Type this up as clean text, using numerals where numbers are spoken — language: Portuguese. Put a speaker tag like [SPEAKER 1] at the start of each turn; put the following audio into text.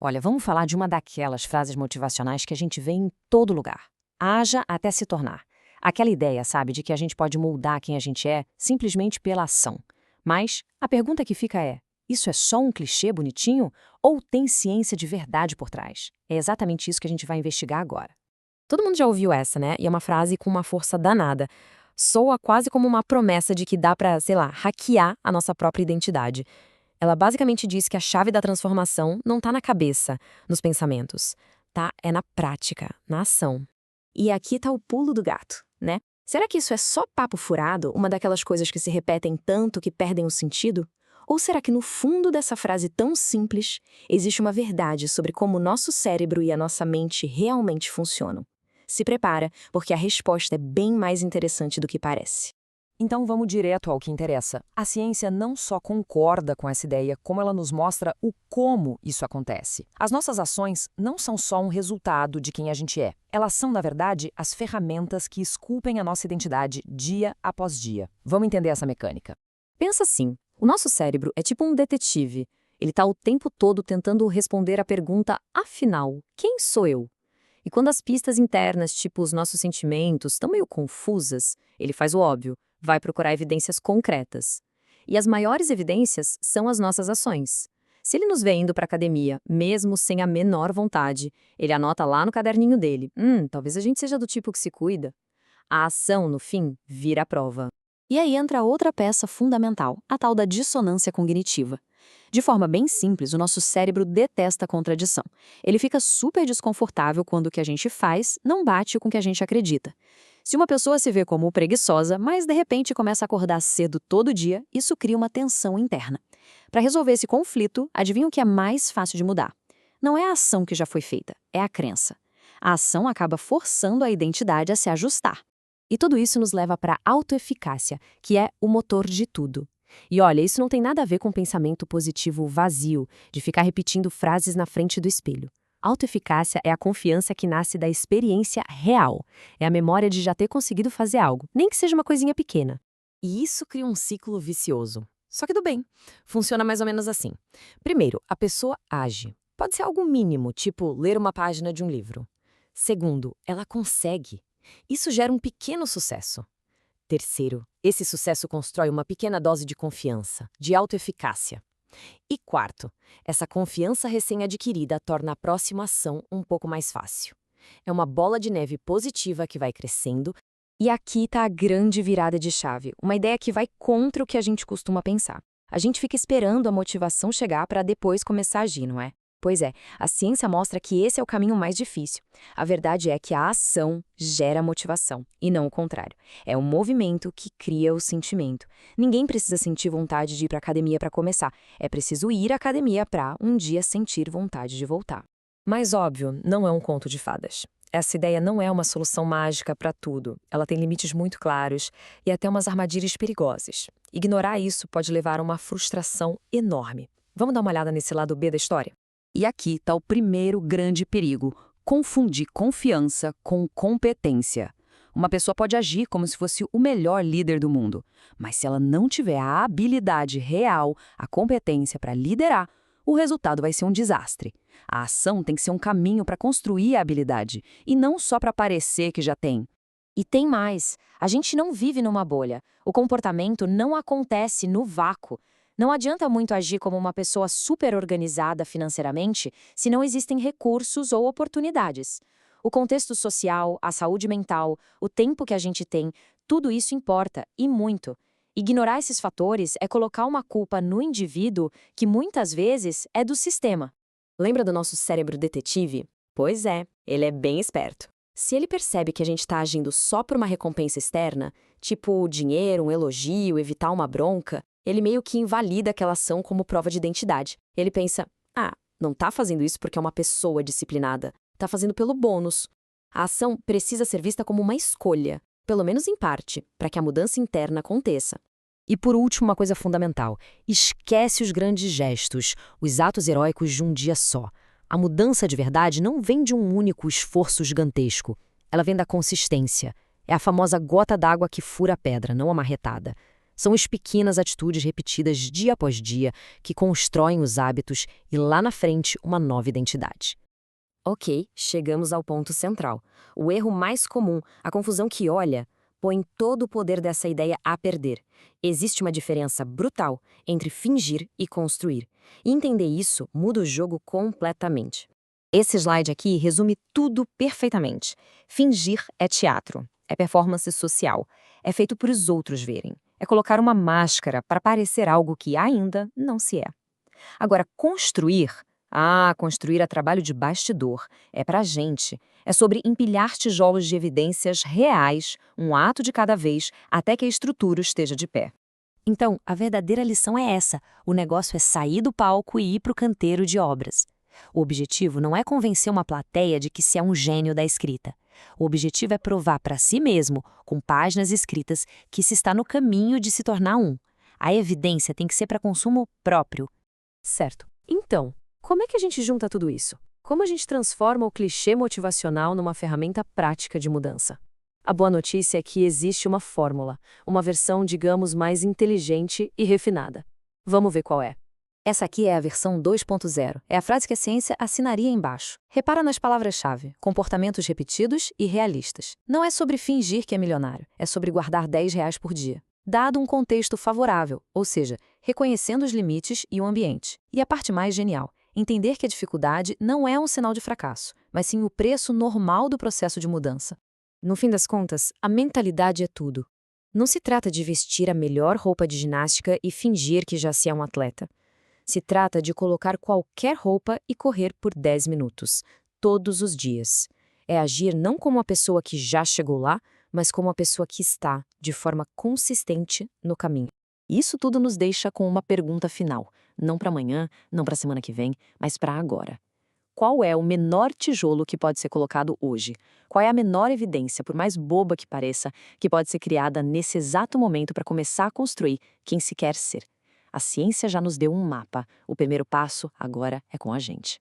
[SPEAKER 1] Olha, vamos falar de uma daquelas frases motivacionais que a gente vê em todo lugar. Haja até se tornar. Aquela ideia, sabe, de que a gente pode moldar quem a gente é simplesmente pela ação. Mas a pergunta que fica é: isso é só um clichê bonitinho ou tem ciência de verdade por trás? É exatamente isso que a gente vai investigar agora.
[SPEAKER 2] Todo mundo já ouviu essa, né? E é uma frase com uma força danada. Soa quase como uma promessa de que dá pra, sei lá, hackear a nossa própria identidade. Ela basicamente diz que a chave da transformação não tá na cabeça, nos pensamentos. Tá? É na prática, na ação.
[SPEAKER 3] E aqui tá o pulo do gato, né? Será que isso é só papo furado, uma daquelas coisas que se repetem tanto que perdem o sentido? Ou será que no fundo dessa frase tão simples existe uma verdade sobre como o nosso cérebro e a nossa mente realmente funcionam? Se prepara, porque a resposta é bem mais interessante do que parece.
[SPEAKER 1] Então vamos direto ao que interessa. A ciência não só concorda com essa ideia, como ela nos mostra o como isso acontece. As nossas ações não são só um resultado de quem a gente é. Elas são, na verdade, as ferramentas que esculpem a nossa identidade dia após dia. Vamos entender essa mecânica.
[SPEAKER 2] Pensa assim, o nosso cérebro é tipo um detetive. Ele tá o tempo todo tentando responder a pergunta, afinal, quem sou eu? E quando as pistas internas, tipo os nossos sentimentos, estão meio confusas, ele faz o óbvio, vai procurar evidências concretas. E as maiores evidências são as nossas ações. Se ele nos vê indo para a academia, mesmo sem a menor vontade, ele anota lá no caderninho dele, talvez a gente seja do tipo que se cuida. A ação, no fim, vira a prova.
[SPEAKER 3] E aí entra outra peça fundamental, a tal da dissonância cognitiva. De forma bem simples, o nosso cérebro detesta a contradição. Ele fica super desconfortável quando o que a gente faz não bate com o que a gente acredita. Se uma pessoa se vê como preguiçosa, mas de repente começa a acordar cedo todo dia, isso cria uma tensão interna. Para resolver esse conflito, adivinha o que é mais fácil de mudar? Não é a ação que já foi feita, é a crença. A ação acaba forçando a identidade a se ajustar. E tudo isso nos leva para a autoeficácia, que é o motor de tudo. E olha, isso não tem nada a ver com pensamento positivo vazio, de ficar repetindo frases na frente do espelho. Autoeficácia é a confiança que nasce da experiência real. É a memória de já ter conseguido fazer algo, nem que seja uma coisinha pequena.
[SPEAKER 1] E isso cria um ciclo vicioso. Só que do bem. Funciona mais ou menos assim. Primeiro, a pessoa age. Pode ser algo mínimo, tipo ler uma página de um livro. Segundo, ela consegue. Isso gera um pequeno sucesso. Terceiro, esse sucesso constrói uma pequena dose de confiança, de autoeficácia. E quarto, essa confiança recém-adquirida torna a próxima ação um pouco mais fácil. É uma bola de neve positiva que vai crescendo.
[SPEAKER 2] E aqui está a grande virada de chave, uma ideia que vai contra o que a gente costuma pensar. A gente fica esperando a motivação chegar para depois começar a agir, não é? Pois é, a ciência mostra que esse é o caminho mais difícil. A verdade é que a ação gera motivação, e não o contrário. É o movimento que cria o sentimento. Ninguém precisa sentir vontade de ir para a academia para começar. É preciso ir à academia para, um dia, sentir vontade de voltar.
[SPEAKER 1] Mas óbvio, não é um conto de fadas. Essa ideia não é uma solução mágica para tudo. Ela tem limites muito claros e até umas armadilhas perigosas. Ignorar isso pode levar a uma frustração enorme. Vamos dar uma olhada nesse lado B da história?
[SPEAKER 4] E aqui está o primeiro grande perigo: confundir confiança com competência. Uma pessoa pode agir como se fosse o melhor líder do mundo, mas se ela não tiver a habilidade real, a competência para liderar, o resultado vai ser um desastre. A ação tem que ser um caminho para construir a habilidade, e não só para parecer que já tem.
[SPEAKER 3] E tem mais, a gente não vive numa bolha. O comportamento não acontece no vácuo. Não adianta muito agir como uma pessoa super organizada financeiramente se não existem recursos ou oportunidades. O contexto social, a saúde mental, o tempo que a gente tem, tudo isso importa, e muito. Ignorar esses fatores é colocar uma culpa no indivíduo que muitas vezes é do sistema.
[SPEAKER 2] Lembra do nosso cérebro detetive? Pois é, ele é bem esperto. Se ele percebe que a gente está agindo só por uma recompensa externa, tipo dinheiro, um elogio, evitar uma bronca, ele meio que invalida aquela ação como prova de identidade. Ele pensa, não tá fazendo isso porque é uma pessoa disciplinada, tá fazendo pelo bônus. A ação precisa ser vista como uma escolha, pelo menos em parte, para que a mudança interna aconteça.
[SPEAKER 1] E por último, uma coisa fundamental: esquece os grandes gestos, os atos heróicos de um dia só. A mudança de verdade não vem de um único esforço gigantesco. Ela vem da consistência. É a famosa gota d'água que fura a pedra, não a marretada.
[SPEAKER 2] São as pequenas atitudes repetidas dia após dia que constroem os hábitos e lá na frente uma nova identidade. Ok, chegamos ao ponto central. O erro mais comum, a confusão que olha, põe todo o poder dessa ideia a perder. Existe uma diferença brutal entre fingir e construir. E entender isso muda o jogo completamente. Esse slide aqui resume tudo perfeitamente. Fingir é teatro, é performance social, é feito para os outros verem. É colocar uma máscara para parecer algo que ainda não se é. Agora, construir é trabalho de bastidor, é pra gente. É sobre empilhar tijolos de evidências reais, um ato de cada vez, até que a estrutura esteja de pé. Então, a verdadeira lição é essa: o negócio é sair do palco e ir para o canteiro de obras. O objetivo não é convencer uma plateia de que se é um gênio da escrita. O objetivo é provar para si mesmo, com páginas escritas, que se está no caminho de se tornar um. A evidência tem que ser para consumo próprio.
[SPEAKER 1] Certo. Então, como é que a gente junta tudo isso? Como a gente transforma o clichê motivacional numa ferramenta prática de mudança? A boa notícia é que existe uma fórmula, uma versão, digamos, mais inteligente e refinada. Vamos ver qual é.
[SPEAKER 2] Essa aqui é a versão 2.0. É a frase que a ciência assinaria embaixo. Repara nas palavras-chave: comportamentos repetidos e realistas. Não é sobre fingir que é milionário, é sobre guardar R$ 10 por dia. Dado um contexto favorável, ou seja, reconhecendo os limites e o ambiente. E a parte mais genial: entender que a dificuldade não é um sinal de fracasso, mas sim o preço normal do processo de mudança. No fim das contas, a mentalidade é tudo. Não se trata de vestir a melhor roupa de ginástica e fingir que já se é um atleta. Se trata de colocar qualquer roupa e correr por 10 minutos, todos os dias. É agir não como a pessoa que já chegou lá, mas como a pessoa que está, de forma consistente, no caminho. Isso tudo nos deixa com uma pergunta final. Não para amanhã, não para a semana que vem, mas para agora. Qual é o menor tijolo que pode ser colocado hoje? Qual é a menor evidência, por mais boba que pareça, que pode ser criada nesse exato momento para começar a construir quem se quer ser? A ciência já nos deu um mapa. O primeiro passo agora é com a gente.